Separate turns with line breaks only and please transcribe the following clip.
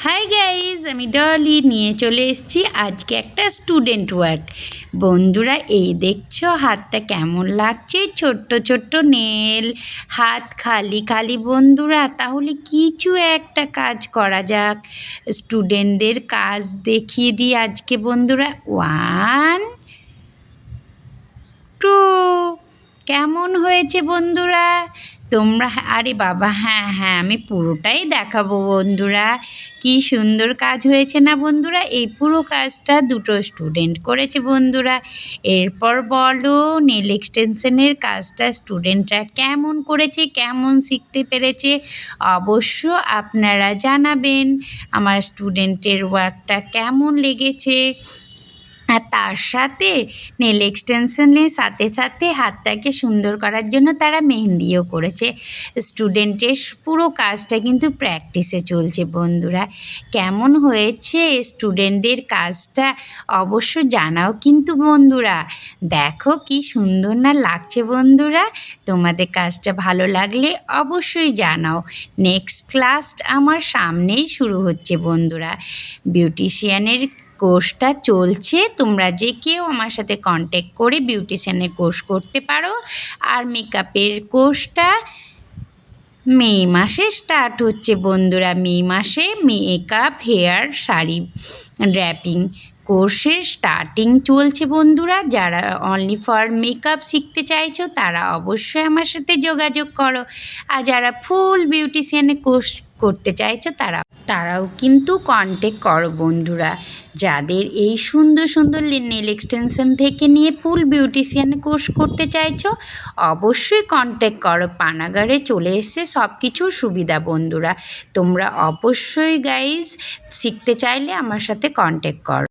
Hi guys, আমি ডলি নিয়ে চলে এসেছি আজকে একটা স্টুডেন্ট ওয়ার্ক। বন্ধুরা, এই দেখছো হাতটা কেমন লাগছে? ছোট্ট ছোট্ট নেল, হাত খালি খালি। বন্ধুরা, তাহলে কিছু একটা কাজ করা যাক। স্টুডেন্টদের কাজ দেখিয়ে দিই আজকে বন্ধুরা। 1 2 কেমন হয়েছে বন্ধুরা? তোমরা আরে বাবা, হ্যাঁ হ্যাঁ, আমি পুরোটাই দেখাবো বন্ধুরা। কি সুন্দর কাজ হয়েছে না বন্ধুরা? এই পুরো কাজটা দুটো স্টুডেন্ট করেছে বন্ধুরা। এরপর বলো, নেল এক্সটেনশনের কাজটা স্টুডেন্টরা কেমন করেছে, কেমন শিখতে পেরেছে, অবশ্য আপনারা জানাবেন আমার স্টুডেন্টের ওয়ার্কটা কেমন লেগেছে। আর তার সাথে নেল এক্সটেনশনের সাথে সাথে হাতটাকে সুন্দর করার জন্য তারা মেহেন্দিও করেছে। স্টুডেন্টের পুরো কাজটা কিন্তু প্র্যাকটিসে চলছে বন্ধুরা। কেমন হয়েছে স্টুডেন্টদের কাজটা অবশ্য জানাও কিন্তু বন্ধুরা। দেখো কি সুন্দর না লাগছে বন্ধুরা। তোমাদের কাজটা ভালো লাগলে অবশ্যই জানাও। নেক্সট ক্লাস আমার সামনেই শুরু হচ্ছে বন্ধুরা। বিউটিশিয়ানের কোর্সটা চলছে। তোমরা যে কেউ আমার সাথে কন্ট্যাক্ট করে বিউটিশিয়ানের কোর্স করতে পারো। আর মেকআপের কোর্সটা মে মাসে স্টার্ট হচ্ছে বন্ধুরা। মে মাসে মেকআপ, হেয়ার, শাড়ি ড্র্যাপিং কোর্সের স্টার্টিং চলছে বন্ধুরা। যারা অনলি ফর মেকআপ শিখতে চাইছো তারা অবশ্যই আমার সাথে যোগাযোগ করো। আর যারা ফুল বিউটিশিয়ানের কোর্স করতে চাইছো তারাও কিন্তু কন্ট্যাক্ট করো বন্ধুরা। যাদের এই সুন্দর সুন্দর নেল এক্সটেনশন থেকে নিয়ে ফুল বিউটিশিয়ানের কোর্স করতে চাইছো অবশ্যই কন্ট্যাক্ট করো। পানাগড়ে চলে এসে সব কিছুর সুবিধা বন্ধুরা। তোমরা অবশ্যই গাইজ শিখতে চাইলে আমার সাথে কন্ট্যাক্ট করো।